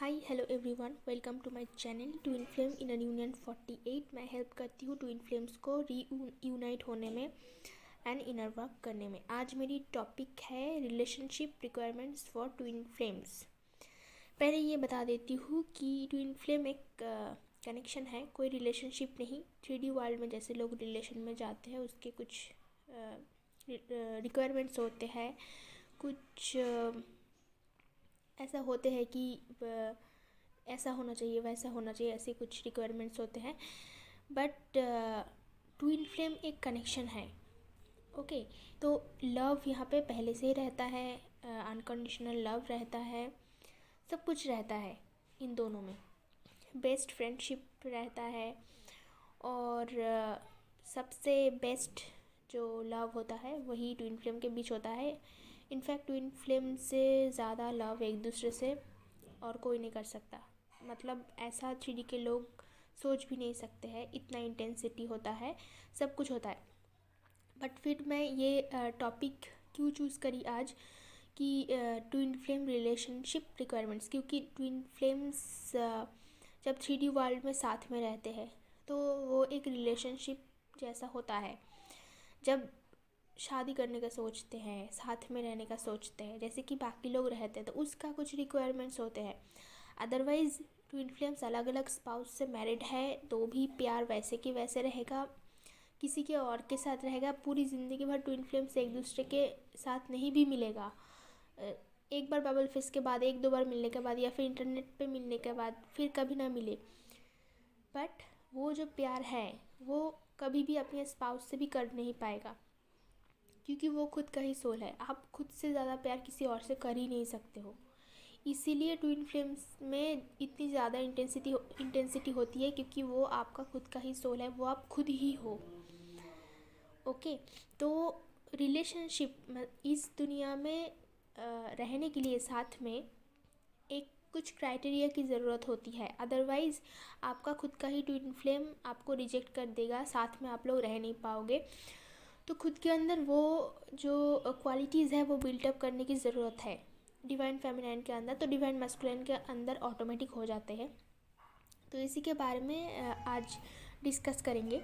Hi hello everyone, welcome to my channel twin flame in union 48। मैं help करती हूँ twin flames को unite होने में एंड इनर वर्क करने में। आज मेरी टॉपिक है relationship requirements for twin flames. पहले ये बता देती हूँ कि ट्विन फ्लेम एक कनेक्शन है, कोई रिलेशनशिप नहीं। 3D वर्ल्ड में जैसे लोग रिलेशन में जाते हैं उसके कुछ रिक्वायरमेंट्स होते हैं, कुछ ऐसा होते हैं कि ऐसा होना चाहिए वैसा होना चाहिए, ऐसे कुछ रिक्वायरमेंट्स होते हैं। बट ट्विन फ्लेम एक कनेक्शन है। ओके, तो लव यहाँ पे पहले से ही रहता है, अनकंडीशनल लव रहता है, सब कुछ रहता है इन दोनों में। बेस्ट फ्रेंडशिप रहता है और सबसे बेस्ट जो लव होता है वही ट्विन फ्लेम के बीच होता है। इनफैक्ट ट्विन फ्लेम से ज़्यादा लव एक दूसरे से और कोई नहीं कर सकता। मतलब ऐसा 3D के लोग सोच भी नहीं सकते हैं, इतना इंटेंसिटी होता है, सब कुछ होता है। बट फिर मैं ये टॉपिक क्यों चूज़ करी आज कि ट्विन फ्लेम रिलेशनशिप रिक्वायरमेंट्स, क्योंकि ट्विन फ्लेम्स जब 3D वर्ल्ड में साथ में रहते हैं तो वो एक रिलेशनशिप जैसा होता है। जब शादी करने का सोचते हैं, साथ में रहने का सोचते हैं जैसे कि बाकी लोग रहते हैं, तो उसका कुछ रिक्वायरमेंट्स होते हैं। अदरवाइज़ ट्विन फ्लेम्स अलग अलग स्पाउस से मैरिड है तो भी प्यार वैसे कि वैसे रहेगा, किसी के और के साथ रहेगा। पूरी ज़िंदगी भर ट्विन फ्लेम्स एक दूसरे के साथ नहीं भी मिलेगा। एक बार बबल फेस के बाद, एक दो बार मिलने के बाद, या फिर इंटरनेट पे मिलने के बाद फिर कभी ना मिले। बट वो जो प्यार है वो कभी भी अपने स्पाउस से भी कर नहीं पाएगा, क्योंकि वो खुद का ही सोल है। आप खुद से ज़्यादा प्यार किसी और से कर ही नहीं सकते हो। इसीलिए ट्विन फ्लेम्स में इतनी ज़्यादा इंटेंसिटी होती है, क्योंकि वो आपका खुद का ही सोल है, वो आप खुद ही हो। ओके, तो रिलेशनशिप इस दुनिया में रहने के लिए साथ में एक कुछ क्राइटेरिया की ज़रूरत होती है। अदरवाइज़ आपका खुद का ही ट्विन फ्लेम आपको रिजेक्ट कर देगा, साथ में आप लोग रह नहीं पाओगे। तो खुद के अंदर वो जो क्वालिटीज़ है वो बिल्टअप करने की ज़रूरत है। डिवाइन फेमिनाइन के अंदर तो डिवाइन मस्कुलिन के अंदर ऑटोमेटिक हो जाते हैं। तो इसी के बारे में आज डिस्कस करेंगे,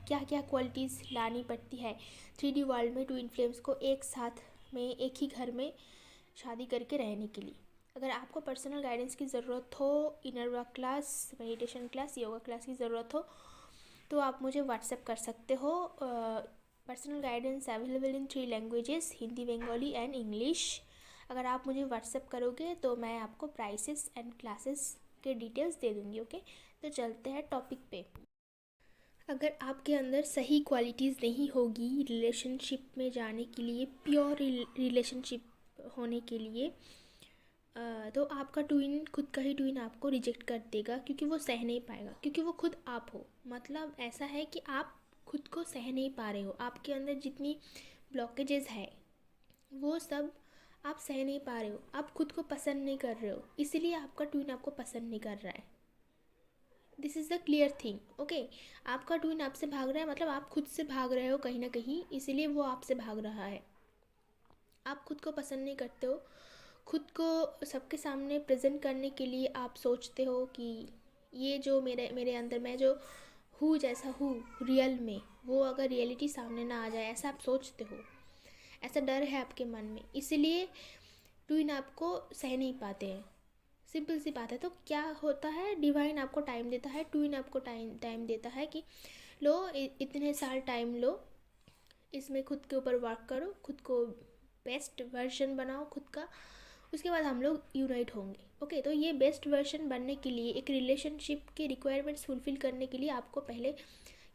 क्या क्या क्वालिटीज़ लानी पड़ती है 3D वर्ल्ड में ट्विन फ्लेम्स को एक साथ में एक ही घर में शादी करके रहने के लिए। अगर आपको पर्सनल गाइडेंस की ज़रूरत हो, inner work class, meditation class, yoga class की ज़रूरत हो, तो आप मुझे व्हाट्सएप कर सकते हो। Personal guidance available in 3 languages, Hindi, Bengali and English. अगर आप मुझे व्हाट्सएप करोगे तो मैं आपको प्राइसेस एंड क्लासेस के डिटेल्स दे दूँगी। ओके, तो चलते हैं टॉपिक पे। अगर आपके अंदर सही क्वालिटीज़ नहीं होगी रिलेशनशिप में जाने के लिए, प्योर रिलेशनशिप होने के लिए, तो आपका ट्विन, खुद का ही ट्विन आपको रिजेक्ट कर देगा, क्योंकि वो सह नहीं पाएगा, क्योंकि वो खुद आप हो। मतलब ऐसा है कि आप खुद को सह नहीं पा रहे हो, आपके अंदर जितनी ब्लॉकेजेस है वो सब आप सह नहीं पा रहे हो, आप खुद को पसंद नहीं कर रहे हो, इसीलिए आपका ट्विन आपको पसंद नहीं कर रहा है। This is the clear thing. Okay, आपका ट्विन आपसे भाग रहा है, मतलब आप खुद से भाग रहे हो कहीं ना कहीं, इसीलिए वो आपसे भाग रहा है। आप खुद को पसंद नहीं करते हो, खुद को सबके सामने प्रेजेंट करने के लिए आप सोचते हो कि ये जो मेरे मेरे अंदर मैं जो हूँ, जैसा हूँ रियल में, वो अगर रियलिटी सामने ना आ जाए, ऐसा आप सोचते हो, ऐसा डर है आपके मन में, इसीलिए ट्विन आपको सह नहीं पाते हैं। सिंपल सी बात है। तो क्या होता है, डिवाइन आपको टाइम देता है, ट्विन आपको टाइम देता है कि लो इतने साल टाइम लो, इसमें खुद के ऊपर वर्क करो, खुद को बेस्ट वर्जन बनाओ खुद का, उसके बाद हम लोग यूनाइट होंगे। ओके, तो ये बेस्ट वर्जन बनने के लिए, एक रिलेशनशिप के रिक्वायरमेंट्स फुलफ़िल करने के लिए आपको पहले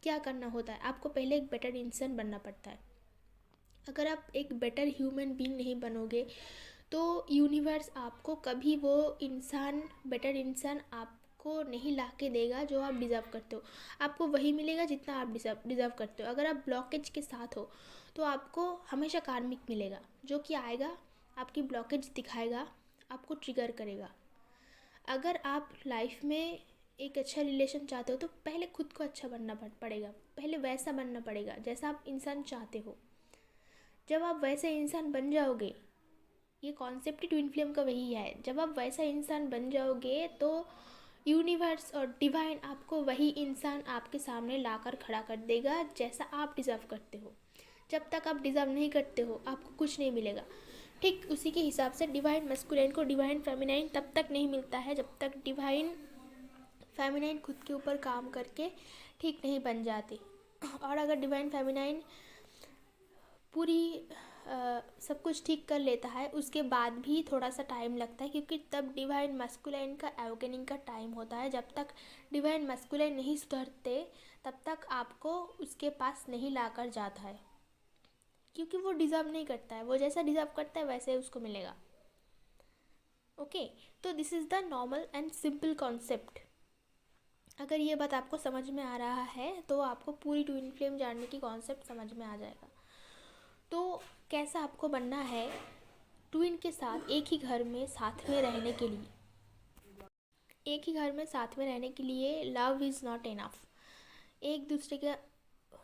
क्या करना होता है, आपको पहले एक बेटर इंसान बनना पड़ता है। अगर आप एक बेटर ह्यूमन बीइंग नहीं बनोगे तो यूनिवर्स आपको कभी वो इंसान, बेटर इंसान आपको नहीं ला के देगा जो आप डिज़र्व करते हो। आपको वही मिलेगा जितना आप डिज़र्व करते हो। अगर आप ब्लॉकेज के साथ हो तो आपको हमेशा कार्मिक मिलेगा, जो कि आएगा आपकी ब्लॉकेज दिखाएगा, आपको ट्रिगर करेगा। अगर आप लाइफ में एक अच्छा रिलेशन चाहते हो तो पहले खुद को अच्छा बनना पड़ेगा, पहले वैसा बनना पड़ेगा जैसा आप इंसान चाहते हो। जब आप वैसे इंसान बन जाओगे ये कॉन्सेप्ट ही ट्विन फ्लेम का वही है। जब आप वैसा इंसान बन जाओगे तो यूनिवर्स और डिवाइन आपको वही इंसान आपके सामने लाकर खड़ा कर देगा जैसा आप डिज़र्व करते हो। जब तक आप डिज़र्व नहीं करते हो आपको कुछ नहीं मिलेगा। ठीक उसी के हिसाब से डिवाइन मस्कुलिन को डिवाइन फेमिनाइन तब तक नहीं मिलता है जब तक डिवाइन फेमिनाइन खुद के ऊपर काम करके ठीक नहीं बन जाती। और अगर डिवाइन फेमिनाइन पूरी सब कुछ ठीक कर लेता है उसके बाद भी थोड़ा सा टाइम लगता है, क्योंकि तब डिवाइन मस्कुलाइन का अवेकनिंग का टाइम होता है। जब तक डिवाइन मस्कुलाइन नहीं सुधरते तब तक आपको उसके पास नहीं लाकर जाता है, क्योंकि वो डिज़र्व नहीं करता है। वो जैसा डिज़र्व करता है वैसे ही उसको मिलेगा। ओके, तो this is the normal and simple concept. अगर ये बात आपको समझ में आ रहा है तो आपको पूरी ट्विन फ्लेम जानने की कॉन्सेप्ट समझ में आ जाएगा। तो कैसा आपको बनना है ट्विन के साथ एक ही घर में साथ में रहने के लिए। एक ही घर में साथ में रहने के लिए लव इज़ नॉट इनफ। एक दूसरे के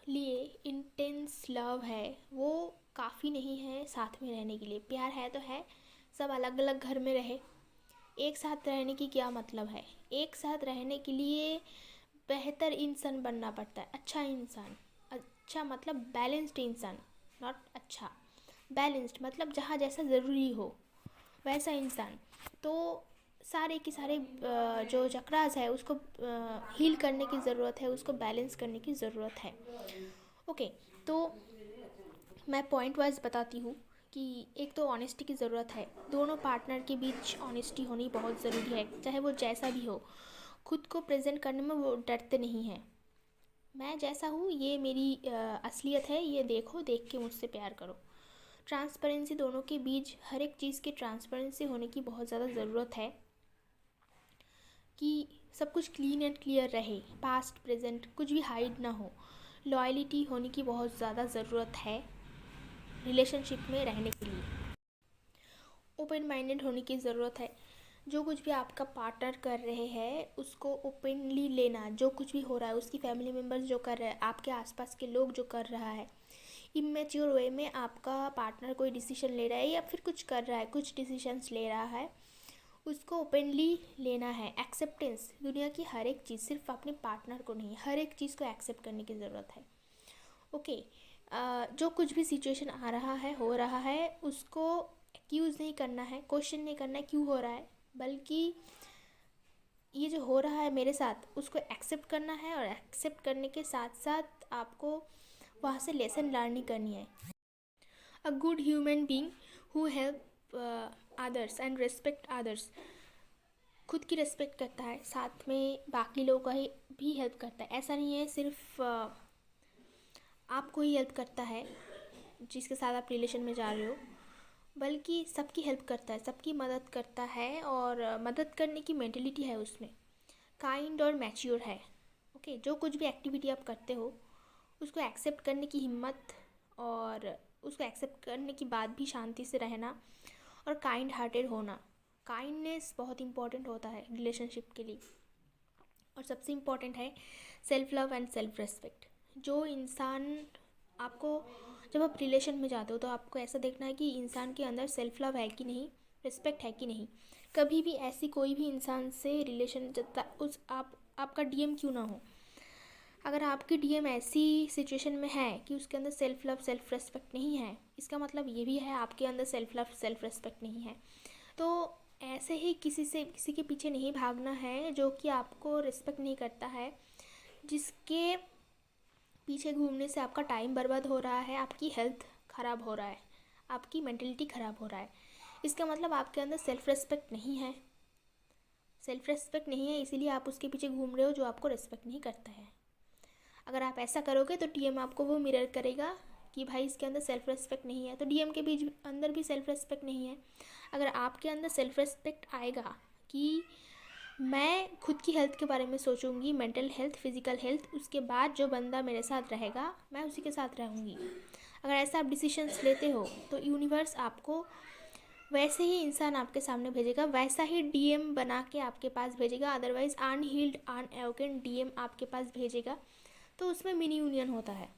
लिए इंटेंस लव है वो काफ़ी नहीं है साथ में रहने के लिए। प्यार है तो है, सब अलग अलग घर में रहे। एक साथ रहने की क्या मतलब है? एक साथ रहने के लिए बेहतर इंसान बनना पड़ता है, अच्छा इंसान। अच्छा मतलब बैलेंस्ड इंसान, नॉट अच्छा, बैलेंस्ड मतलब जहाँ जैसा ज़रूरी हो वैसा इंसान। तो सारे के सारे जो चक्रास है उसको हील करने की ज़रूरत है, उसको बैलेंस करने की ज़रूरत है। ओके, तो मैं पॉइंट वाइज बताती हूँ कि एक तो ऑनेस्टी की ज़रूरत है। दोनों पार्टनर के बीच ऑनेस्टी होनी बहुत ज़रूरी है, चाहे वो जैसा भी हो। खुद को प्रेजेंट करने में वो डरते नहीं हैं। मैं जैसा हूँ ये मेरी असलियत है, ये देखो, देख के मुझसे प्यार करो। ट्रांसपेरेंसी, दोनों के बीच हर एक चीज़ की ट्रांसपेरेंसी होने की बहुत ज़्यादा ज़रूरत है कि सब कुछ क्लीन एंड क्लियर रहे, पास्ट प्रेजेंट कुछ भी हाइड ना हो। लॉयल्टी होने की बहुत ज़्यादा ज़रूरत है रिलेशनशिप में रहने के लिए। ओपन माइंडेड होने की ज़रूरत है। जो कुछ भी आपका पार्टनर कर रहे हैं उसको ओपनली लेना। जो कुछ भी हो रहा है, उसकी फैमिली मेम्बर्स जो कर रहे हैं, आपके आसपास के लोग जो कर रहा है, इमेच्योर वे में आपका पार्टनर कोई डिसीजन ले रहा है या फिर कुछ कर रहा है, कुछ डिसीजंस ले रहा है, उसको ओपनली लेना है। एक्सेप्टेंस, दुनिया की हर एक चीज़, सिर्फ अपने पार्टनर को नहीं, हर एक चीज़ को एक्सेप्ट करने की ज़रूरत है। ओके, जो कुछ भी सिचुएशन आ रहा है, हो रहा है, उसको एक्यूज़ नहीं करना है, क्वेश्चन नहीं करना है क्यों हो रहा है, बल्कि ये जो हो रहा है मेरे साथ उसको एक्सेप्ट करना है। और एक्सेप्ट करने के साथ साथ आपको वहाँ से लेसन लर्निंग करनी है। A good human being who help others and respect others, खुद की रिस्पेक्ट करता है, साथ में बाकी लोगों का ही भी हेल्प करता है। ऐसा नहीं है सिर्फ आपको ही हेल्प करता है जिसके साथ आप रिलेशन में जा रहे हो, बल्कि सबकी हेल्प करता है, सबकी मदद करता है। और मदद करने की मेंटेलिटी है उसमें, काइंड और मैच्योर है। ओके, जो कुछ भी एक्टिविटी आप करते हो उसको एक्सेप्ट करने की हिम्मत, और उसको एक्सेप्ट करने के बाद भी शांति से रहना, और काइंड हार्टेड होना। काइंडनेस बहुत इंपॉर्टेंट होता है रिलेशनशिप के लिए। और सबसे इम्पॉर्टेंट है self love and self respect. जो इंसान आपको, जब आप रिलेशन में जाते हो तो आपको ऐसा देखना है कि इंसान के अंदर सेल्फ लव है कि नहीं, रिस्पेक्ट है कि नहीं। कभी भी ऐसी कोई भी इंसान से रिलेशन उस आपका डीएम क्यों ना हो, अगर आपकी डीएम ऐसी सिचुएशन में है कि उसके अंदर सेल्फ लव सेल्फ रेस्पेक्ट नहीं है, इसका मतलब ये भी है आपके अंदर सेल्फ लव सेल्फ रेस्पेक्ट नहीं है। तो ऐसे ही किसी के पीछे नहीं भागना है जो कि आपको रिस्पेक्ट नहीं करता है, जिसके पीछे घूमने से आपका टाइम बर्बाद हो रहा है, आपकी हेल्थ ख़राब हो रहा है, आपकी मेंटलिटी ख़राब हो रहा है। इसका मतलब आपके अंदर सेल्फ रेस्पेक्ट नहीं है। सेल्फ रेस्पेक्ट नहीं है इसीलिए आप उसके पीछे घूम रहे हो जो आपको रेस्पेक्ट नहीं करता है। अगर आप ऐसा करोगे तो डीएम आपको वो मिरर करेगा कि भाई इसके अंदर सेल्फ रेस्पेक्ट नहीं है, तो डीएम के बीच अंदर भी सेल्फ रेस्पेक्ट नहीं है। अगर आपके अंदर सेल्फ रेस्पेक्ट आएगा कि मैं खुद की हेल्थ के बारे में सोचूंगी, मेंटल हेल्थ, फिज़िकल हेल्थ, उसके बाद जो बंदा मेरे साथ रहेगा मैं उसी के साथ रहूँगी। अगर ऐसा आप डिसीशंस लेते हो तो यूनिवर्स आपको वैसे ही इंसान आपके सामने भेजेगा, वैसा ही डीएम बना के आपके पास भेजेगा। अदरवाइज़ अनहील्ड अनएवोकेन डीएम आपके पास भेजेगा, तो उसमें मिनी यूनियन होता है।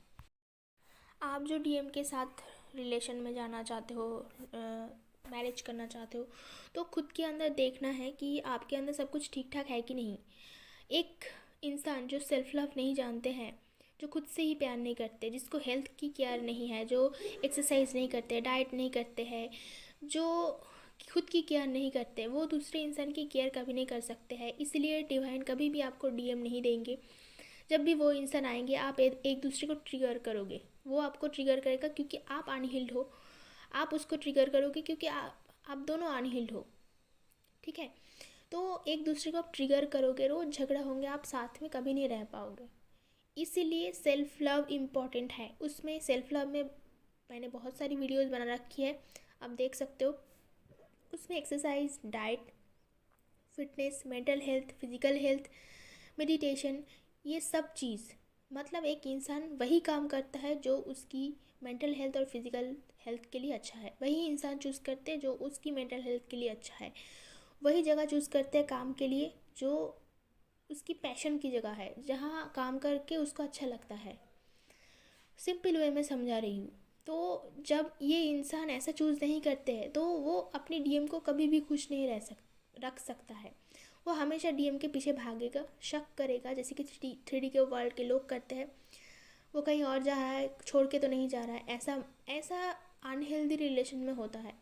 आप जो डीएम के साथ रिलेशन में जाना चाहते हो, मैरिज करना चाहते हो, तो खुद के अंदर देखना है कि आपके अंदर सब कुछ ठीक ठाक है कि नहीं। एक इंसान जो सेल्फ लव नहीं जानते हैं, जो खुद से ही प्यार नहीं करते, जिसको हेल्थ की केयर नहीं है, जो एक्सरसाइज नहीं करते, डाइट नहीं करते हैं, जो खुद की केयर नहीं करते, वो दूसरे इंसान की केयर कभी नहीं कर सकते हैं। इसलिए डिवाइन कभी भी आपको डीएम नहीं देंगे। जब भी वो इंसान आएंगे, आप एक दूसरे को ट्रिगर करोगे, वो आपको ट्रिगर करेगा क्योंकि आप अनहील्ड हो, आप उसको ट्रिगर करोगे क्योंकि आप दोनों अनहील्ड हो। ठीक है, तो एक दूसरे को आप ट्रिगर करोगे, रोज़ झगड़ा होंगे, आप साथ में कभी नहीं रह पाओगे। इसीलिए सेल्फ लव इम्पॉर्टेंट है। उसमें सेल्फ लव में मैंने बहुत सारी वीडियोस बना रखी है, आप देख सकते हो। उसमें exercise, diet, fitness, mental health, physical health, meditation, ये सब चीज़, मतलब एक इंसान वही काम करता है जो उसकी मेंटल हेल्थ और फिजिकल हेल्थ के लिए अच्छा है। वही इंसान चूज़ करते हैं जो उसकी मेंटल हेल्थ के लिए अच्छा है। वही जगह चूज़ करते हैं काम के लिए जो उसकी पैशन की जगह है, जहाँ काम करके उसको अच्छा लगता है। सिंपल वे में समझा रही हूँ। तो जब ये इंसान ऐसा चूज़ नहीं करते हैं तो वो अपनी डीएम को कभी भी खुश नहीं रख सकता है। वो हमेशा डीएम के पीछे भागेगा, शक करेगा, जैसे कि 3D के वर्ल्ड के लोग करते हैं। वो कहीं और जा रहा है, छोड़ के तो नहीं जा रहा है, ऐसा ऐसा अनहेल्दी रिलेशन में होता है।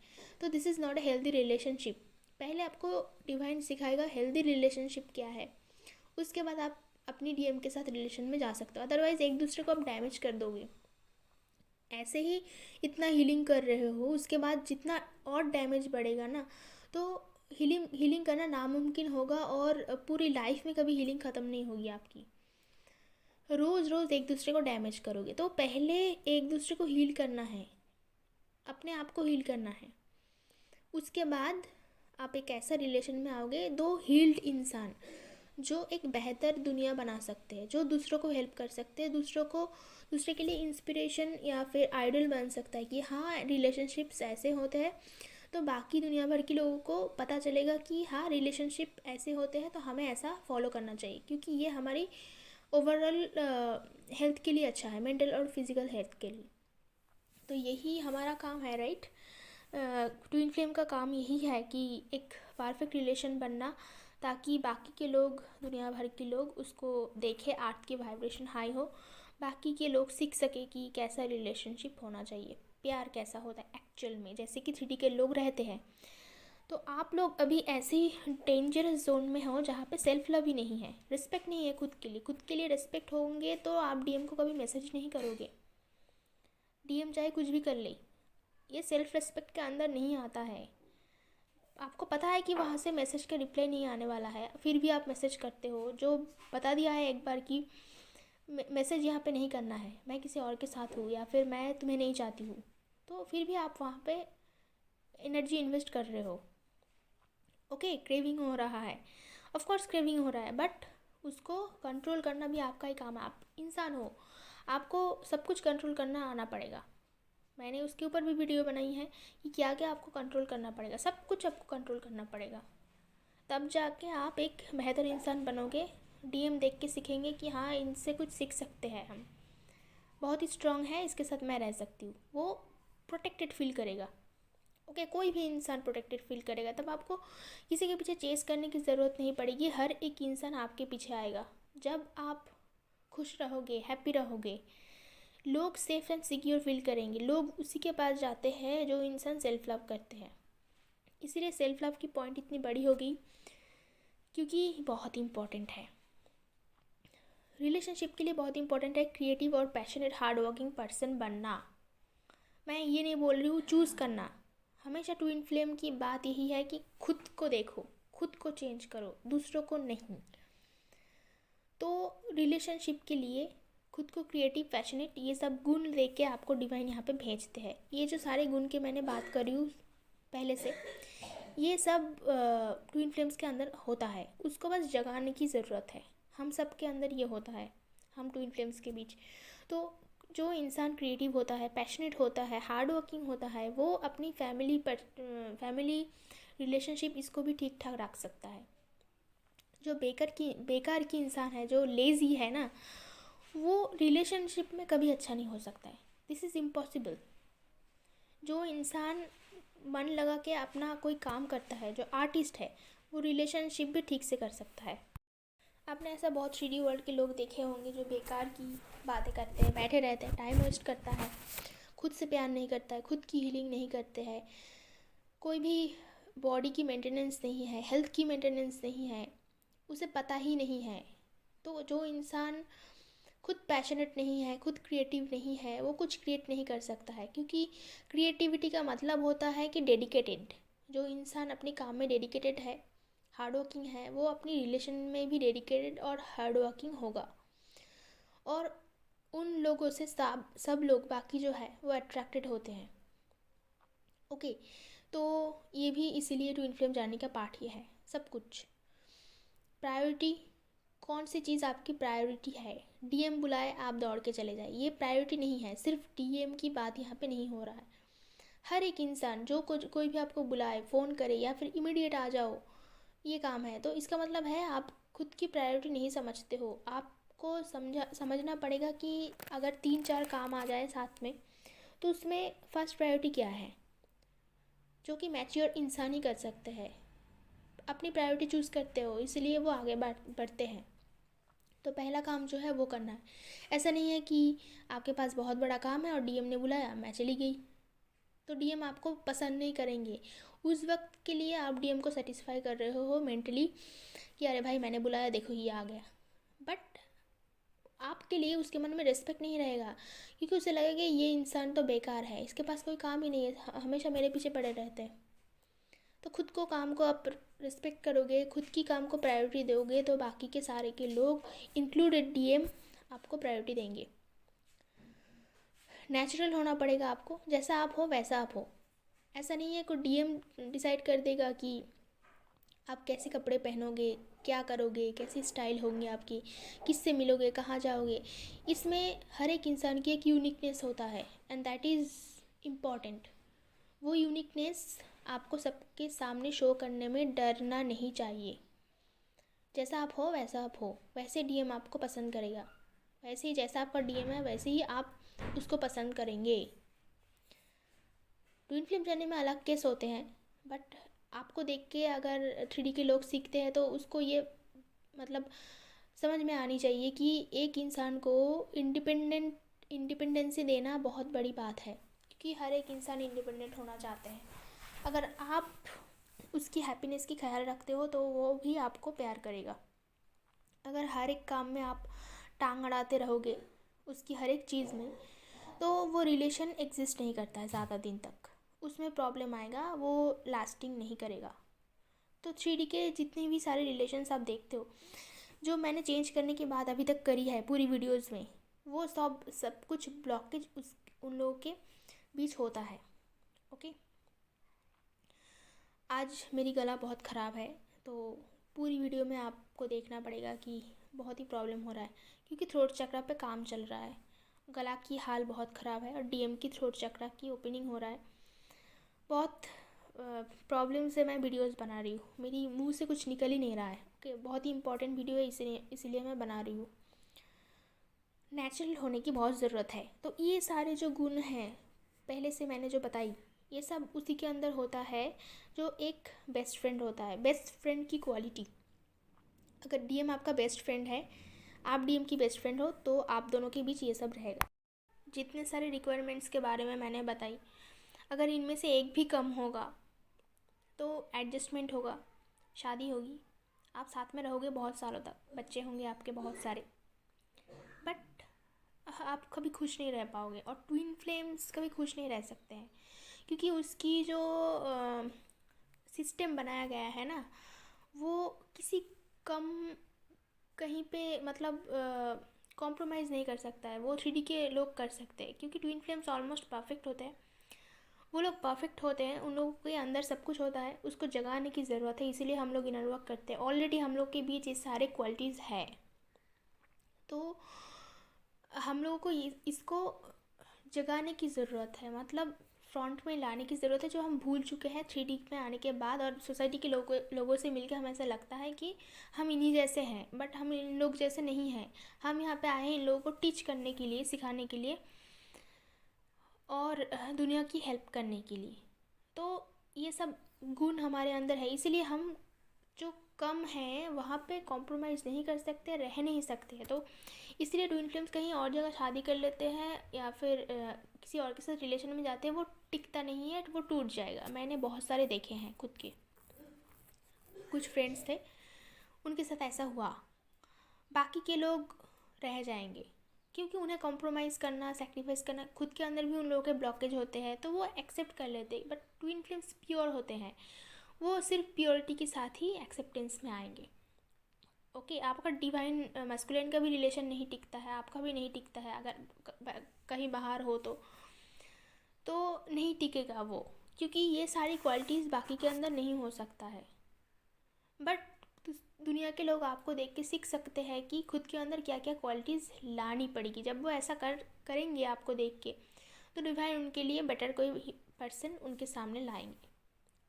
तो this is not a healthy relationship. पहले आपको डिवाइन सिखाएगा हेल्दी रिलेशनशिप क्या है, उसके बाद आप अपनी डीएम के साथ रिलेशन में जा सकते हो। अदरवाइज़ एक दूसरे को आप डैमेज कर दोगे। ऐसे ही इतना हीलिंग कर रहे हो, उसके बाद जितना और डैमेज बढ़ेगा ना, तो हीलिंग करना नामुमकिन होगा और पूरी लाइफ में कभी हीलिंग ख़त्म नहीं होगी आपकी। रोज़ रोज़ एक दूसरे को डैमेज करोगे। तो पहले एक दूसरे को हील करना है, अपने आप को हील करना है। उसके बाद आप एक ऐसा रिलेशन में आओगे, दो हील्ड इंसान जो एक बेहतर दुनिया बना सकते हैं, जो दूसरों को हेल्प कर सकते हैं, दूसरे के लिए इंस्पिरेशन या फिर आइडल बन सकता है कि हाँ रिलेशनशिप्स ऐसे होते हैं। तो बाकी दुनिया भर के लोगों को पता चलेगा कि हाँ रिलेशनशिप ऐसे होते हैं, तो हमें ऐसा फॉलो करना चाहिए क्योंकि ये हमारी ओवरऑल हेल्थ के लिए अच्छा है, मेंटल और फिजिकल हेल्थ के लिए। तो यही हमारा काम है, राइट। ट्विन फ्लेम का काम यही है कि एक परफेक्ट रिलेशन बनना, ताकि बाकी के लोग, दुनिया भर के लोग उसको देखें, आर्ट की वाइब्रेशन हाई हो, बाकी के लोग सीख सके कि कैसा रिलेशनशिप होना चाहिए, प्यार कैसा होता है एक्चुअल में, जैसे कि 3D के लोग रहते हैं। तो आप लोग अभी ऐसे ही डेंजरस जोन में हो जहाँ पे सेल्फ लव ही नहीं है, रिस्पेक्ट नहीं है खुद के लिए रिस्पेक्ट होंगे तो आप डीएम को कभी मैसेज नहीं करोगे। डीएम चाहे कुछ भी कर ले, ये सेल्फ रिस्पेक्ट के अंदर नहीं आता है। आपको पता है कि वहाँ से मैसेज का रिप्लाई नहीं आने वाला है, फिर भी आप मैसेज करते हो, जो बता दिया है एक बार कि मैसेज यहाँ पे नहीं करना है, मैं किसी और के साथ हूँ या फिर मैं तुम्हें नहीं चाहती हूँ, तो फिर भी आप वहाँ पे एनर्जी इन्वेस्ट कर रहे हो। ओके, क्रेविंग हो रहा है, ऑफ कोर्स क्रेविंग हो रहा है, बट उसको कंट्रोल करना भी आपका ही काम है। आप इंसान हो, आपको सब कुछ कंट्रोल करना आना पड़ेगा। मैंने उसके ऊपर भी वीडियो बनाई है कि क्या क्या आपको कंट्रोल करना पड़ेगा, सब कुछ आपको कंट्रोल करना पड़ेगा, तब जाके आप एक बेहतर इंसान बनोगे। डीएम देख के सीखेंगे कि हाँ इनसे कुछ सीख सकते हैं हम, बहुत ही स्ट्रांग है, इसके साथ मैं रह सकती हूँ। वो प्रोटेक्टेड फील करेगा। ओके, कोई भी इंसान प्रोटेक्टेड फील करेगा, तब आपको किसी के पीछे चेस करने की ज़रूरत नहीं पड़ेगी। हर एक इंसान आपके पीछे आएगा जब आप खुश रहोगे, हैप्पी रहोगे। लोग सेफ एंड सिक्योर फील करेंगे, लोग उसी के पास जाते हैं जो इंसान सेल्फ लव करते हैं। इसीलिए सेल्फ लव की पॉइंट इतनी बड़ी हो गई क्योंकि बहुत इम्पॉर्टेंट है, रिलेशनशिप के लिए बहुत इंपॉर्टेंट है क्रिएटिव और पैशनेट हार्ड वर्किंग पर्सन बनना। मैं ये नहीं बोल रही हूँ चूज़ करना। हमेशा ट्विन फ्लेम की बात यही है कि खुद को देखो, खुद को चेंज करो, दूसरों को नहीं। तो रिलेशनशिप के लिए खुद को क्रिएटिव, पैशनेट, ये सब गुण दे के आपको डिवाइन यहाँ पे भेजते हैं। ये जो सारे गुण की मैंने बात करी हूँ पहले से, ये सब ट्विन फ्लेम्स के अंदर होता है, उसको बस जगाने की ज़रूरत है। हम सब के अंदर ये होता है, हम ट्विन फ्लेम्स के बीच। तो जो इंसान क्रिएटिव होता है, पैशनेट होता है, हार्ड वर्किंग होता है, वो अपनी फैमिली रिलेशनशिप इसको भी ठीक ठाक रख सकता है। जो बेकार की इंसान है, जो लेज़ी है ना, वो रिलेशनशिप में कभी अच्छा नहीं हो सकता है। This is impossible. जो इंसान मन लगा के अपना कोई काम करता है, जो आर्टिस्ट है, वो रिलेशनशिप भी ठीक से कर सकता है। आपने ऐसा बहुत 3D वर्ल्ड के लोग देखे होंगे जो बेकार की बातें करते हैं, बैठे रहते हैं, टाइम वेस्ट करता है, खुद से प्यार नहीं करता है, खुद की हीलिंग नहीं करते हैं, कोई भी बॉडी की मेंटेनेंस नहीं है, हेल्थ की मेंटेनेंस नहीं है, उसे पता ही नहीं है। तो जो इंसान खुद पैशनेट नहीं है, खुद क्रिएटिव नहीं है, वो कुछ क्रिएट नहीं कर सकता है, क्योंकि क्रिएटिविटी का मतलब होता है कि डेडिकेटेड। जो इंसान अपने काम में डेडिकेटेड है, हार्ड वर्किंग है, वो अपनी रिलेशन में भी डेडिकेटेड और हार्ड वर्किंग होगा, और उन लोगों से सब लोग बाकी जो है वो अट्रैक्टेड होते हैं। ओके, तो ये भी इसीलिए ट्विन फ्लेम जानने का पार्ट ही है। सब कुछ प्रायोरिटी, कौन सी चीज़ आपकी प्रायोरिटी है। डीएम बुलाए आप दौड़ के चले जाए, ये प्रायोरिटी नहीं है। सिर्फ डीएम की बात यहाँ पे नहीं हो रहा है। हर एक इंसान जो कोई भी आपको बुलाए, फ़ोन करे या फिर इमीडिएट आ जाओ, ये काम है, तो इसका मतलब है आप खुद की प्रायोरिटी नहीं समझते हो। आपको समझना पड़ेगा कि अगर 3-4 काम आ जाए साथ में, तो उसमें फर्स्ट प्रायोरिटी क्या है, जो कि मैच्योर इंसान ही कर सकते हैं। अपनी प्रायोरिटी चूज़ करते हो, इसलिए वो आगे बढ़ते हैं। तो पहला काम जो है वो करना है। ऐसा नहीं है कि आपके पास बहुत बड़ा काम है और डीएम ने बुलाया, मैं चली गई, तो डीएम आपको पसंद नहीं करेंगे। उस वक्त के लिए आप डीएम को सेटिस्फाई कर रहे हो मेंटली कि अरे भाई मैंने बुलाया, देखो ये आ गया, बट आपके लिए उसके मन में रिस्पेक्ट नहीं रहेगा, क्योंकि उसे लगेगा ये इंसान तो बेकार है, इसके पास कोई काम ही नहीं है, हमेशा मेरे पीछे पड़े रहते हैं। तो खुद को काम को आप रिस्पेक्ट करोगे, खुद की काम को प्रायोरिटी दोगे, तो बाकी के सारे के लोग इंक्लूडेड डीएम आपको प्रायोरिटी देंगे। नेचुरल होना पड़ेगा आपको, जैसा आप हो वैसा आप हो। ऐसा नहीं है कोई डीएम डिसाइड कर देगा कि आप कैसे कपड़े पहनोगे, क्या करोगे, कैसी स्टाइल होंगी आपकी, किससे मिलोगे, कहाँ जाओगे। इसमें हर एक इंसान की एक यूनिकनेस होता है, एंड दैट इज़ इम्पॉर्टेंट। वो यूनिकनेस आपको सबके सामने शो करने में डरना नहीं चाहिए। जैसा आप हो वैसा आप हो, वैसे डीएम आपको पसंद करेगा, वैसे ही जैसा आपका डीएम है वैसे ही आप उसको पसंद करेंगे। ट्विन फ्लेम जर्नी में अलग केस होते हैं, बट आपको देख के अगर 3D के लोग सीखते हैं तो उसको ये मतलब समझ में आनी चाहिए कि एक इंसान को इंडिपेंडेंसी देना बहुत बड़ी बात है, क्योंकि हर एक इंसान इंडिपेंडेंट होना चाहते हैं। अगर आप उसकी हैप्पीनेस की ख्याल रखते हो तो वो भी आपको प्यार करेगा। अगर हर एक काम में आप टांग अड़ाते रहोगे उसकी हर एक चीज़ में, तो वो रिलेशन एग्जिस्ट नहीं करता है ज़्यादा दिन तक, उसमें प्रॉब्लम आएगा, वो लास्टिंग नहीं करेगा। तो 3D के जितने भी सारे रिलेशंस आप देखते हो, जो मैंने चेंज करने के बाद अभी तक करी है पूरी वीडियोस में, वो सब कुछ ब्लॉकेज उन लोगों के बीच होता है। ओके, आज मेरी गला बहुत ख़राब है, तो पूरी वीडियो में आपको देखना पड़ेगा कि बहुत ही प्रॉब्लम हो रहा है, क्योंकि थ्रोट चक्रा पे काम चल रहा है। गला की हाल बहुत ख़राब है और डीएम की थ्रोट चक्रा की ओपनिंग हो रहा है। बहुत प्रॉब्लम से मैं वीडियोस बना रही हूँ, मेरी मुंह से कुछ निकल ही नहीं रहा है। ओके, बहुत ही इंपॉर्टेंट वीडियो है, इसीलिए मैं बना रही हूँ। नेचुरल होने की बहुत ज़रूरत है। तो ये सारे जो गुण हैं पहले से मैंने जो बताई, ये सब उसी के अंदर होता है जो एक बेस्ट फ्रेंड होता है। बेस्ट फ्रेंड की क्वालिटी, अगर डीएम आपका बेस्ट फ्रेंड है, आप डीएम की बेस्ट फ्रेंड हो, तो आप दोनों के बीच ये सब रहेगा। जितने सारे रिक्वायरमेंट्स के बारे में मैंने बताई, अगर इनमें से एक भी कम होगा तो एडजस्टमेंट होगा, शादी होगी, आप साथ में रहोगे बहुत सालों तक, बच्चे होंगे आपके बहुत सारे, बट आप कभी खुश नहीं रह पाओगे। और ट्विन फ्लेम्स कभी खुश नहीं रह सकते हैं, क्योंकि उसकी जो सिस्टम बनाया गया है ना, वो किसी कम कहीं पे मतलब कॉम्प्रोमाइज़ नहीं कर सकता है। वो 3D के लोग कर सकते हैं, क्योंकि ट्विन फ्लेम्स ऑलमोस्ट परफेक्ट होते हैं। वो लोग परफेक्ट होते हैं, उन लोगों के अंदर सब कुछ होता है, उसको जगाने की ज़रूरत है, इसीलिए हम लोग इनर वर्क करते हैं। ऑलरेडी हम लोग के बीच ये सारे क्वालिटीज़ है, तो हम लोगों को इसको जगाने की ज़रूरत है, मतलब फ्रंट में लाने की ज़रूरत है, जो हम भूल चुके हैं 3D में आने के बाद। और सोसाइटी के लोगों से मिलकर हमें ऐसा लगता है कि हम इन्हीं जैसे हैं, बट हम इन लोग जैसे नहीं हैं। हम यहाँ पे आए हैं इन लोगों को टीच करने के लिए, सिखाने के लिए और दुनिया की हेल्प करने के लिए। तो ये सब गुण हमारे अंदर है, इसीलिए हम जो कम हैं वहाँ पे कॉम्प्रोमाइज़ नहीं कर सकते, रह नहीं सकते हैं। तो इसलिए ट्विन फ्लेम्स कहीं और जगह शादी कर लेते हैं या फिर किसी और के साथ रिलेशन में जाते हैं, वो टिकता नहीं है, वो टूट जाएगा। मैंने बहुत सारे देखे हैं, खुद के कुछ फ्रेंड्स थे, उनके साथ ऐसा हुआ। बाकी के लोग रह जाएंगे क्योंकि उन्हें कॉम्प्रोमाइज़ करना, सेक्रीफाइस करना, खुद के अंदर भी उन लोगों के ब्लॉकेज होते हैं, तो वो एक्सेप्ट कर लेते। बट ट्विन फ्लेम्स प्योर होते हैं, वो सिर्फ प्योरिटी के साथ ही एक्सेप्टेंस में आएंगे। ओके, आपका डिवाइन मैस्कुलिन का भी रिलेशन नहीं टिकता है, आपका भी नहीं टिकता है, अगर कहीं बाहर हो तो नहीं टिकेगा वो, क्योंकि ये सारी क्वालिटीज़ बाकी के अंदर नहीं हो सकता है। बट दुनिया के लोग आपको देख के सीख सकते हैं कि खुद के अंदर क्या क्या क्वालिटीज़ लानी पड़ेगी। जब वो ऐसा करेंगे आपको देख के, तो डिवाइन उनके लिए बेटर कोई पर्सन उनके सामने लाएंगे।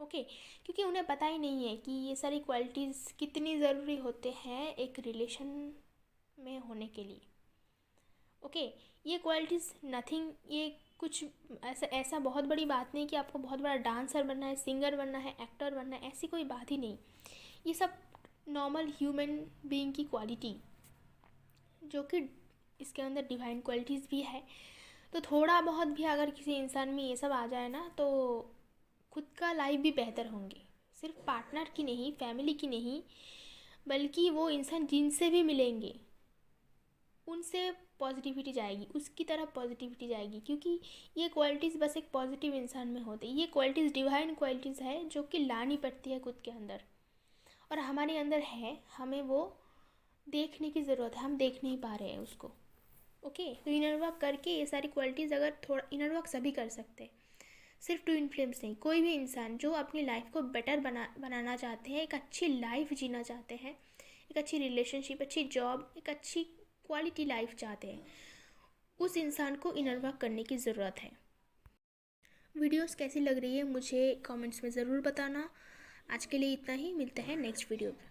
ओके, क्योंकि उन्हें पता ही नहीं है कि ये सारी क्वालिटीज़ कितनी ज़रूरी होते हैं एक रिलेशन में होने के लिए। ओके, ये क्वालिटीज़ नथिंग, ये कुछ ऐसा बहुत बड़ी बात नहीं कि आपको बहुत बड़ा डांसर बनना है, सिंगर बनना है, एक्टर बनना है, ऐसी कोई बात ही नहीं। ये सब नॉर्मल ह्यूमन बीइंग की क्वालिटी, जो कि इसके अंदर डिवाइन क्वालिटीज़ भी है। तो थोड़ा बहुत भी अगर किसी इंसान में ये सब आ जाए ना, तो खुद का लाइफ भी बेहतर होंगे। सिर्फ पार्टनर की नहीं, फैमिली की नहीं, बल्कि वो इंसान जिनसे भी मिलेंगे उनसे पॉजिटिविटी जाएगी, उसकी तरफ पॉजिटिविटी जाएगी, क्योंकि ये क्वालिटीज़ बस एक पॉजिटिव इंसान में होती है। ये क्वालिटीज़ डिवाइन क्वालिटीज़ है जो कि लानी पड़ती है खुद के अंदर, और हमारे अंदर है, हमें वो देखने की ज़रूरत है, हम देख नहीं पा रहे हैं उसको। ओके, तो इनर वर्क करके ये सारी क्वालिटीज़, अगर थोड़ा इनर वर्क सभी कर सकते हैं, सिर्फ ट्विन फ्लेम्स नहीं, कोई भी इंसान जो अपनी लाइफ को बेटर बनाना चाहते हैं, एक अच्छी लाइफ जीना चाहते हैं, एक अच्छी रिलेशनशिप, अच्छी जॉब, एक अच्छी क्वालिटी लाइफ चाहते हैं, उस इंसान को इनर वर्क करने की ज़रूरत है। वीडियोस कैसी लग रही है मुझे कमेंट्स में ज़रूर बताना। आज के लिए इतना ही, मिलते हैं नेक्स्ट वीडियो पे।